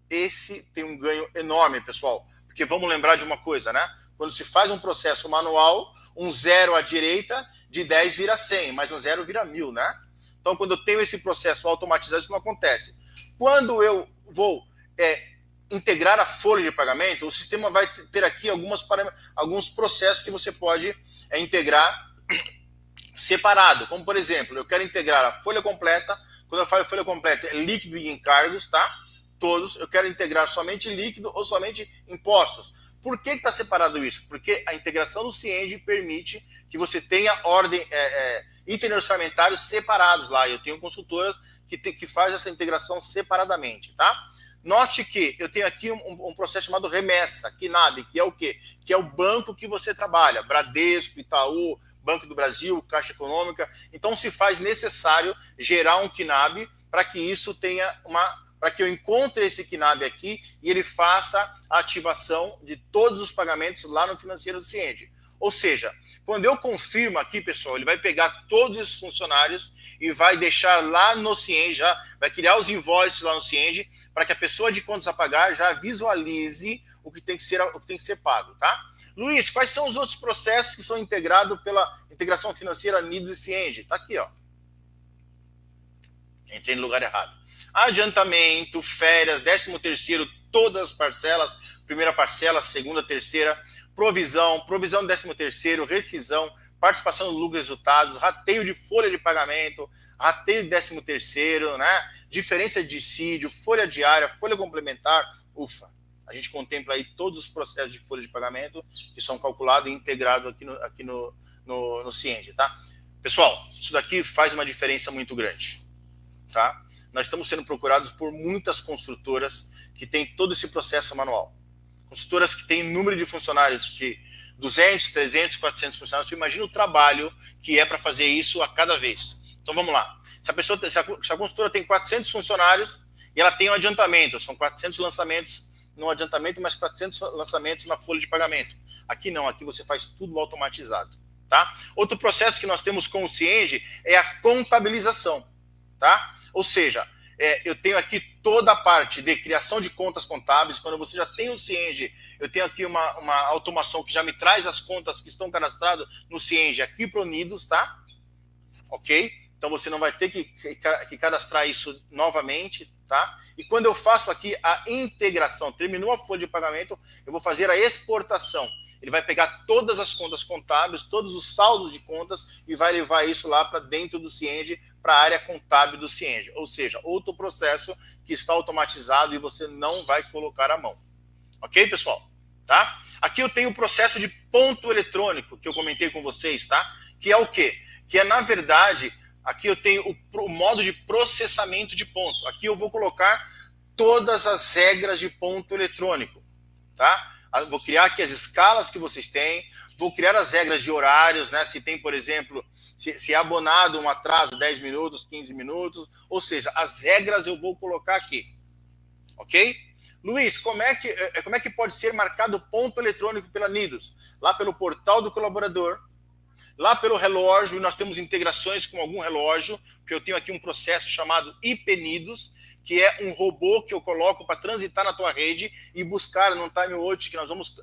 Esse tem um ganho enorme, pessoal, porque vamos lembrar de uma coisa, né? Quando se faz um processo manual, um 0 à direita, de 10 vira 100, mas um 0 vira 1000, né? Então, quando eu tenho esse processo automatizado, isso não acontece. Quando eu vou integrar a folha de pagamento, o sistema vai ter aqui alguns processos que você pode integrar separado, como por exemplo, eu quero integrar a folha completa. Quando eu falo folha completa, é líquido e encargos, tá? Todos, eu quero integrar somente líquido ou somente impostos. Por que está separado isso? Porque a integração do Cienge permite que você tenha itens orçamentários separados lá. Eu tenho consultoras que faz essa integração separadamente, tá? Note que eu tenho aqui um processo chamado remessa, KNAB, que é o quê? Que é o banco que você trabalha, Bradesco, Itaú, Banco do Brasil, Caixa Econômica. Então se faz necessário gerar um KNAB para que isso tenha para que eu encontre esse KNAB aqui e ele faça a ativação de todos os pagamentos lá no financeiro do Cienge. Ou seja, quando eu confirmo aqui, pessoal, ele vai pegar todos esses funcionários e vai deixar lá no Cienge, vai criar os invoices lá no Cienge, para que a pessoa de contas a pagar já visualize o que tem que ser pago, tá? Luiz, quais são os outros processos que são integrados pela integração financeira Nidos e Cienge? Tá aqui, ó. Entrei no lugar errado. Adiantamento, férias, 13º, todas as parcelas, primeira parcela, segunda, terceira, provisão do 13º, rescisão, participação no lucro e resultados, rateio de folha de pagamento, rateio de 13º, né? Diferença de dissídio, folha diária, folha complementar, ufa. A gente contempla aí todos os processos de folha de pagamento que são calculados e integrados aqui no Cienge, tá? Pessoal, isso daqui faz uma diferença muito grande, tá? Nós estamos sendo procurados por muitas construtoras que têm todo esse processo manual. Construtoras que têm número de funcionários de 200, 300, 400 funcionários. Você imagina o trabalho que é para fazer isso a cada vez. Então vamos lá. Se a construtora tem 400 funcionários e ela tem um adiantamento, são 400 lançamentos no adiantamento, mais 400 lançamentos na folha de pagamento. Aqui não, aqui você faz tudo automatizado. Tá? Outro processo que nós temos com o Cienge é a contabilização. Tá? Ou seja, eu tenho aqui toda a parte de criação de contas contábeis. Quando você já tem o Cienge, eu tenho aqui uma automação que já me traz as contas que estão cadastradas no Cienge aqui para o Unidos, tá? Ok? Então você não vai ter que cadastrar isso novamente, tá? E quando eu faço aqui a integração, terminou a folha de pagamento, eu vou fazer a exportação. Ele vai pegar todas as contas contábeis, todos os saldos de contas e vai levar isso lá para dentro do Cienge, para a área contábil do Cienge. Ou seja, outro processo que está automatizado e você não vai colocar a mão. Ok, pessoal? Tá? Aqui eu tenho o processo de ponto eletrônico que eu comentei com vocês, tá? Que é o quê? Que é, na verdade, aqui eu tenho o modo de processamento de ponto. Aqui eu vou colocar todas as regras de ponto eletrônico, tá? Vou criar aqui as escalas que vocês têm, vou criar as regras de horários, né? Se tem, por exemplo, se é abonado um atraso, 10 minutos, 15 minutos, ou seja, as regras eu vou colocar aqui, ok? Luiz, como é que pode ser marcado ponto eletrônico pela Nidos? Lá pelo portal do colaborador, lá pelo relógio, nós temos integrações com algum relógio, porque eu tenho aqui um processo chamado IPNidos, que é um robô que eu coloco para transitar na tua rede e buscar no TimeWatch, que nós vamos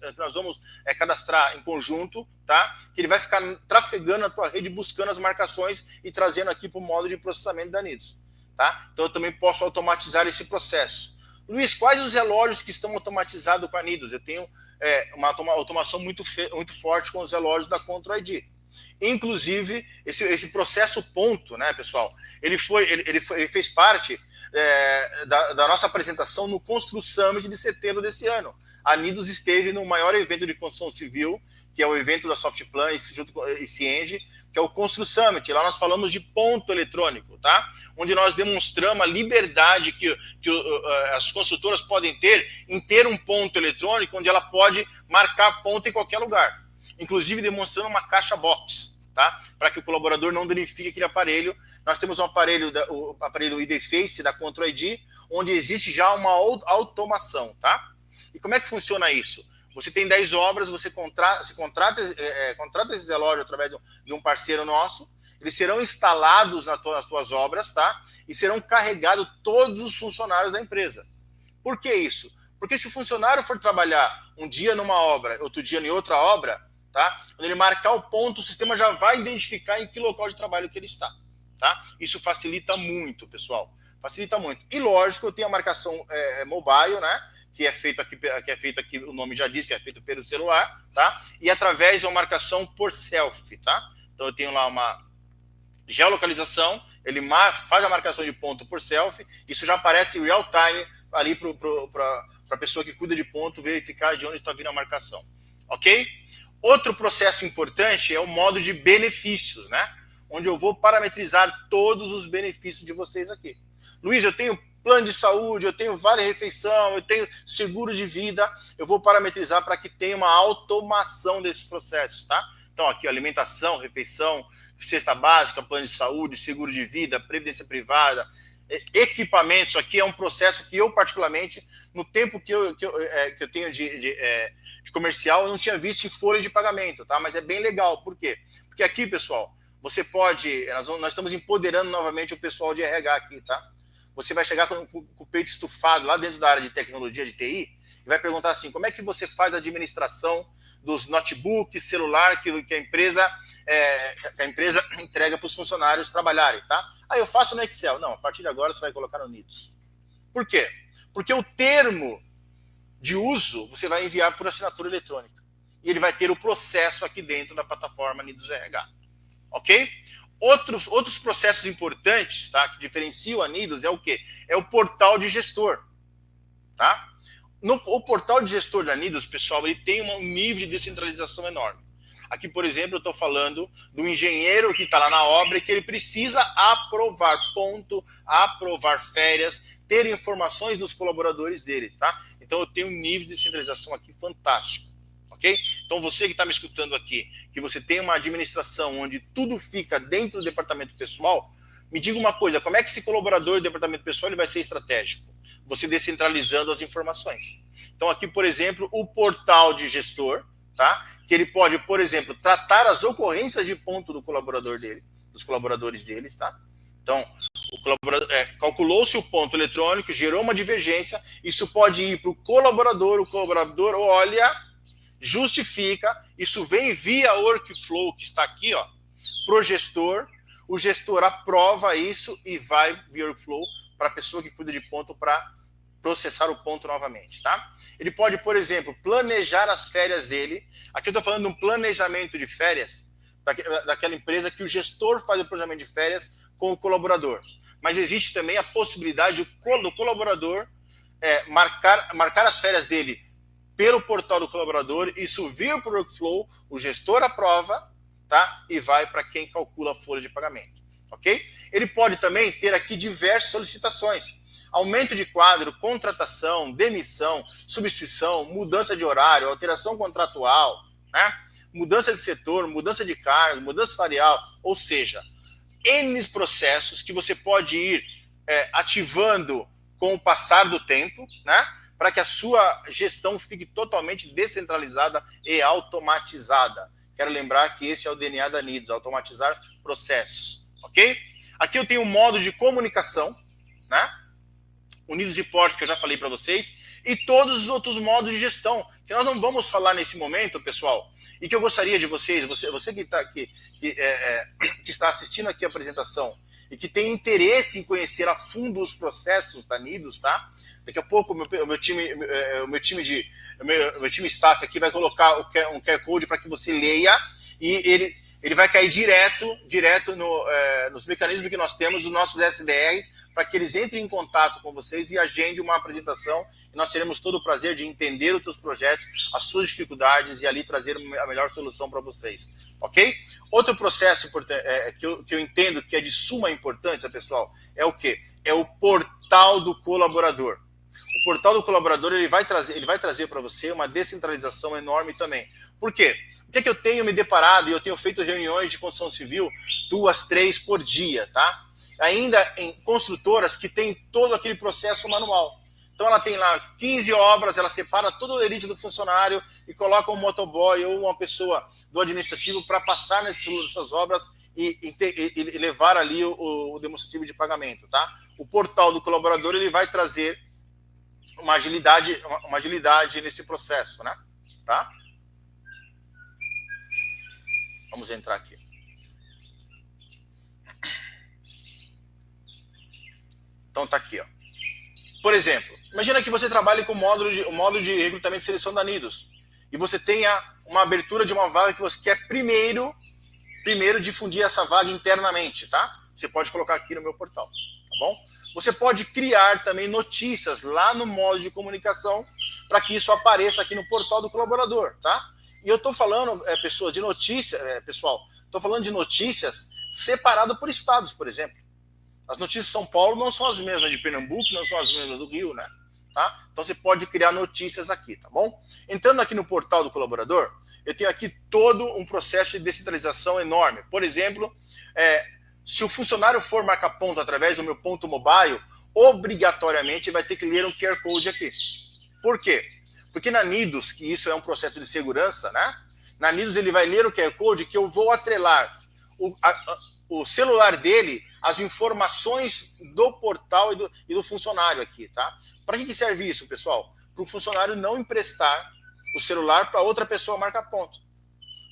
cadastrar em conjunto, tá? Que ele vai ficar trafegando na tua rede, buscando as marcações e trazendo aqui para o modo de processamento da Nidos, tá? Então eu também posso automatizar esse processo. Luiz, quais os relógios que estão automatizados com a Nidos? Eu tenho uma automação muito forte com os relógios da Control ID. Inclusive, esse processo ponto, né, pessoal, ele fez parte da nossa apresentação no Constru Summit de setembro desse ano. A Nidos esteve no maior evento de construção civil, que é o evento da Softplan junto com a Cienge, que é o Constru Summit. Lá nós falamos de ponto eletrônico, tá? Onde nós demonstramos a liberdade que as construtoras podem ter em ter um ponto eletrônico onde ela pode marcar ponto em qualquer lugar. Inclusive demonstrando uma caixa box, tá? Para que o colaborador não danifique aquele aparelho. Nós temos um aparelho, o aparelho ID-Face da Control ID, onde existe já uma automação, tá? E como é que funciona isso? Você tem 10 obras, você contrata esses relógios através de um parceiro nosso, eles serão instalados nas tuas obras, tá? E serão carregados todos os funcionários da empresa. Por que isso? Porque se o funcionário for trabalhar um dia numa obra, outro dia em outra obra, tá? Quando ele marcar o ponto, o sistema já vai identificar em que local de trabalho que ele está, tá? Isso facilita muito, pessoal. Facilita muito. E lógico, eu tenho a marcação mobile, né? Que é feito aqui, o nome já diz que é feito pelo celular, tá? E através de uma marcação por selfie, tá? Então eu tenho lá uma geolocalização, ele faz a marcação de ponto por selfie, isso já aparece real time ali para a pessoa que cuida de ponto verificar de onde está vindo a marcação, ok? Outro processo importante é o modo de benefícios, né? Onde eu vou parametrizar todos os benefícios de vocês aqui. Luiz, eu tenho plano de saúde, eu tenho vale-refeição, eu tenho seguro de vida, eu vou parametrizar para que tenha uma automação desses processos, tá? Então aqui, alimentação, refeição, cesta básica, plano de saúde, seguro de vida, previdência privada, equipamentos. Aqui é um processo que eu, particularmente, no tempo que eu tenho de comercial, eu não tinha visto em folha de pagamento, tá? Mas é bem legal. Por quê? Porque aqui, pessoal, você pode... Nós estamos empoderando novamente o pessoal de RH aqui, tá? Você vai chegar com o peito estufado lá dentro da área de tecnologia, de TI, e vai perguntar assim, como é que você faz a administração dos notebooks, celular que a empresa entrega para os funcionários trabalharem, tá? Aí eu faço no Excel. Não, a partir de agora você vai colocar no Nidos. Por quê? Porque o termo de uso você vai enviar por assinatura eletrônica. E ele vai ter o processo aqui dentro da plataforma Nidos RH. Ok? Outros processos importantes, tá, que diferenciam a Nidos é o quê? É o portal de gestor. Tá? O portal de gestor da Nidos, pessoal, ele tem um nível de descentralização enorme. Aqui, por exemplo, eu estou falando do engenheiro que está lá na obra e que ele precisa aprovar ponto, aprovar férias, ter informações dos colaboradores dele. Tá? Então eu tenho um nível de descentralização aqui fantástico. Okay? Então você que está me escutando aqui, que você tem uma administração onde tudo fica dentro do departamento pessoal, me diga uma coisa, como é que esse colaborador do departamento pessoal ele vai ser estratégico? você descentralizando as informações. Então aqui, por exemplo, o portal de gestor, tá? Que ele pode, por exemplo, tratar as ocorrências de ponto do colaborador dele, dos colaboradores deles, tá? Então, calculou-se o ponto eletrônico, gerou uma divergência, isso pode ir para o colaborador olha, justifica, isso vem via workflow que está aqui, ó, para o gestor aprova isso e vai via workflow para a pessoa que cuida de ponto para processar o ponto novamente, tá? Ele pode, por exemplo, planejar as férias dele. Aqui eu estou falando de um planejamento de férias daquela empresa que o gestor faz o planejamento de férias com o colaborador. Mas existe também a possibilidade do colaborador marcar as férias dele pelo portal do colaborador, isso vir para o workflow, o gestor aprova, tá? E vai para quem calcula a folha de pagamento, ok? Ele pode também ter aqui diversas solicitações. Aumento de quadro, contratação, demissão, substituição, mudança de horário, alteração contratual, né? Mudança de setor, mudança de cargo, mudança salarial, ou seja, N processos que você pode ir ativando com o passar do tempo, né? Para que a sua gestão fique totalmente descentralizada e automatizada. Quero lembrar que esse é o DNA da Nidos, automatizar processos, ok? Aqui eu tenho um modo de comunicação, né? Unidos de porte, que eu já falei para vocês, e todos os outros modos de gestão, que nós não vamos falar nesse momento, pessoal, e que eu gostaria de vocês, você que está assistindo aqui a apresentação, e que tem interesse em conhecer a fundo os processos da Nidos, tá? Daqui a pouco o meu time staff aqui vai colocar um QR Code para que você leia, e ele vai cair direto nos mecanismos que nós temos, os nossos SDRs, para que eles entrem em contato com vocês e agendem uma apresentação. E nós teremos todo o prazer de entender os seus projetos, as suas dificuldades e ali trazer a melhor solução para vocês. Ok? Outro processo que eu entendo que é de suma importância, pessoal, é o quê? É o portal do colaborador. O portal do colaborador ele vai trazer para você uma descentralização enorme também. Por quê? O que é que eu tenho me deparado, e eu tenho feito reuniões de construção civil 2, 3 por dia, tá? Ainda em construtoras que tem todo aquele processo manual. Então ela tem lá 15 obras, ela separa todo o elite do funcionário e coloca um motoboy ou uma pessoa do administrativo para passar nessas obras e levar ali o demonstrativo de pagamento, tá? O portal do colaborador ele vai trazer uma agilidade nesse processo, né? Tá? Vamos entrar aqui. Então tá aqui, ó. Por exemplo, imagina que você trabalhe com o módulo de recrutamento e seleção da Nidos e você tenha uma abertura de uma vaga que você quer primeiro difundir essa vaga internamente, tá? Você pode colocar aqui no meu portal, tá bom? Você pode criar também notícias lá no módulo de comunicação para que isso apareça aqui no portal do colaborador, tá? E eu estou falando, pessoal, de notícias separadas por estados, por exemplo. As notícias de São Paulo não são as mesmas de Pernambuco, não são as mesmas do Rio, né? Tá? Então você pode criar notícias aqui, tá bom? Entrando aqui no portal do colaborador, eu tenho aqui todo um processo de descentralização enorme. Por exemplo, se o funcionário for marcar ponto através do meu ponto mobile, obrigatoriamente vai ter que ler um QR Code aqui. Por quê? Porque na Nidos, que isso é um processo de segurança, né? Na Nidos ele vai ler o QR Code que eu vou atrelar o celular dele as informações do portal e do funcionário aqui, tá? Para que serve isso, pessoal? Para o funcionário não emprestar o celular para outra pessoa marcar ponto.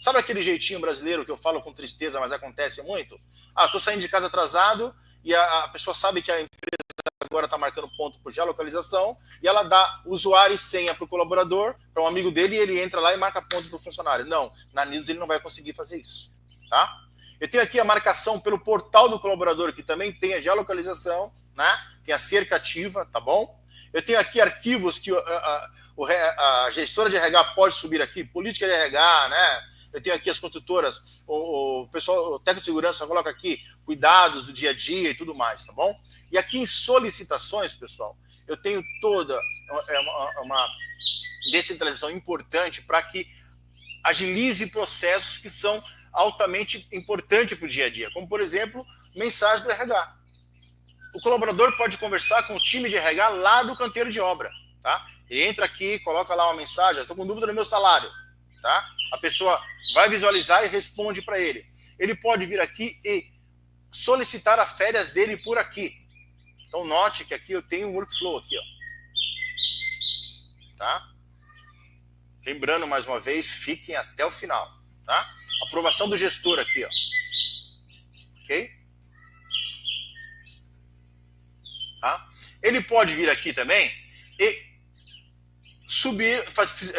Sabe aquele jeitinho brasileiro que eu falo com tristeza, mas acontece muito? Estou saindo de casa atrasado e a pessoa sabe que a empresa agora está marcando ponto por geolocalização e ela dá usuário e senha para o colaborador, para um amigo dele, e ele entra lá e marca ponto para o funcionário. Não, na Nidos ele não vai conseguir fazer isso, tá? Eu tenho aqui a marcação pelo portal do colaborador, que também tem a geolocalização, né? Tem a cerca ativa, tá bom? Eu tenho aqui arquivos que a gestora de RH pode subir aqui, política de RH, né? Eu tenho aqui as construtoras, o pessoal, o técnico de segurança coloca aqui cuidados do dia a dia e tudo mais, tá bom? E aqui em solicitações, pessoal, eu tenho toda uma descentralização importante para que agilize processos que são altamente importante para o dia a dia, como, por exemplo, mensagem do RH. o colaborador pode conversar com o time de RH lá do canteiro de obra, tá? Ele entra aqui, coloca lá uma mensagem, estou com dúvida do meu salário, tá? A pessoa vai visualizar e responde para ele. Ele pode vir aqui e solicitar as férias dele por aqui. Então note que aqui eu tenho um workflow aqui, ó. Tá? Lembrando mais uma vez, fiquem até o final, tá? Aprovação do gestor aqui, ó. Ok? Tá? Ele pode vir aqui também e subir,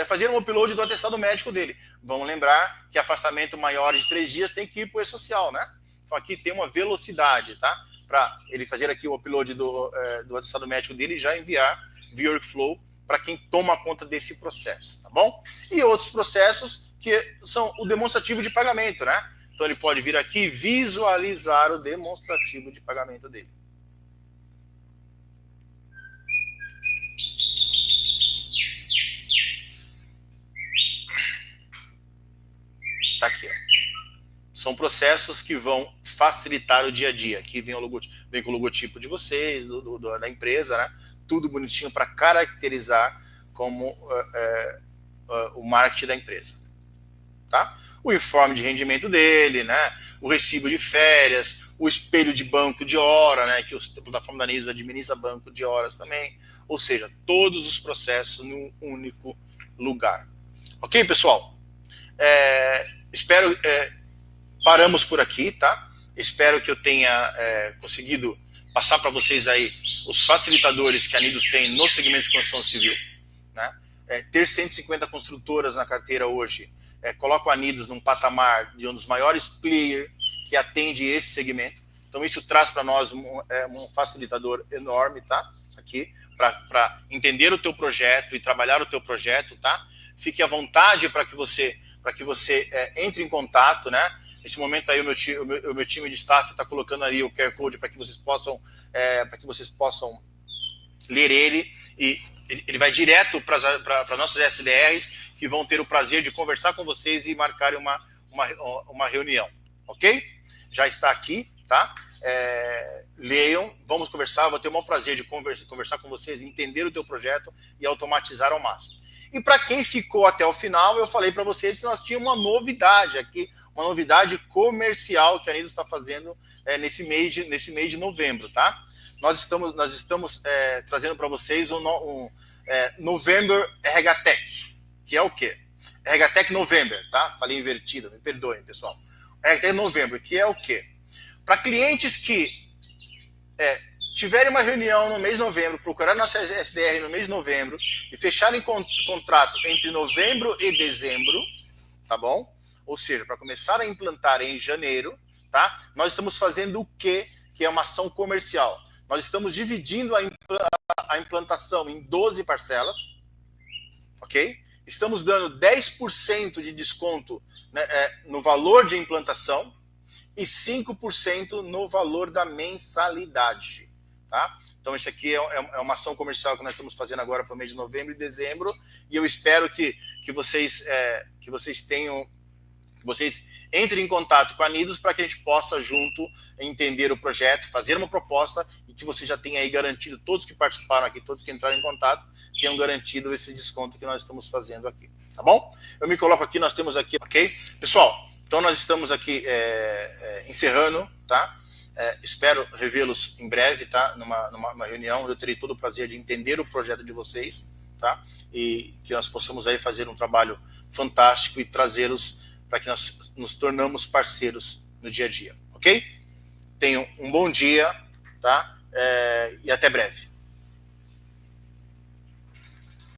fazer um upload do atestado médico dele. Vamos lembrar que afastamento maior de 3 dias tem que ir para o E-Social, né? Então aqui tem uma velocidade, tá? Para ele fazer aqui o upload do atestado médico dele e já enviar via workflow para quem toma conta desse processo, tá bom? E outros processos que são o demonstrativo de pagamento, né? Então ele pode vir aqui e visualizar o demonstrativo de pagamento dele. Tá aqui, ó. São processos que vão facilitar o dia a dia. Aqui vem com o logotipo de vocês, da empresa, né? Tudo bonitinho para caracterizar como o marketing da empresa. Tá? O informe de rendimento dele, né? O recibo de férias, o espelho de banco de hora, né? Que a plataforma da Nidos administra banco de horas também. Ou seja, todos os processos num único lugar. Ok, pessoal? Paramos por aqui, tá? Espero que eu tenha conseguido passar para vocês aí os facilitadores que a Nidos tem no segmento de construção civil, né? Ter 150 construtoras na carteira hoje coloca a Nidos num patamar de um dos maiores players que atende esse segmento. Então isso traz para nós um facilitador enorme, tá? Aqui para entender o teu projeto e trabalhar o teu projeto, tá? Fique à vontade para que você entre em contato, né? Nesse momento aí o meu time de staff está colocando ali o QR Code para que vocês possam ler ele, e ele vai direto para nossos SDRs que vão ter o prazer de conversar com vocês e marcar uma reunião, ok? Já está aqui, tá? Leiam, vamos conversar, vou ter o maior prazer de conversar com vocês, entender o teu projeto e automatizar ao máximo. E para quem ficou até o final, eu falei para vocês que nós tínhamos uma novidade aqui, uma novidade comercial que a Nidos está fazendo nesse mês de novembro, tá? Nós estamos trazendo para vocês um November RH Tech, que é o quê? RH Tech November, tá? Falei invertido, me perdoem, pessoal. RH Tech November, que é o quê? Para clientes que tiverem uma reunião no mês de novembro, procurar nossa SDR no mês de novembro e fecharem contrato entre novembro e dezembro, tá bom? Ou seja, para começar a implantar em janeiro, tá? Nós estamos fazendo o quê? Que é uma ação comercial. Nós estamos dividindo a implantação em 12 parcelas, ok? Estamos dando 10% de desconto, né, no valor de implantação e 5% no valor da mensalidade. Tá? Então, isso aqui é uma ação comercial que nós estamos fazendo agora para o mês de novembro e dezembro, e eu espero que vocês entrem em contato com a Nidos para que a gente possa junto entender o projeto, fazer uma proposta e que você já tenha aí garantido, todos que participaram aqui, todos que entraram em contato, tenham garantido esse desconto que nós estamos fazendo aqui, tá bom? Eu me coloco aqui, nós temos aqui, ok? Pessoal, então nós estamos aqui encerrando, tá? Espero revê-los em breve, tá? Numa reunião, eu terei todo o prazer de entender o projeto de vocês, tá? E que nós possamos aí fazer um trabalho fantástico e trazê-los para que nós nos tornamos parceiros no dia a dia, ok? Tenham um bom dia, tá? E até breve.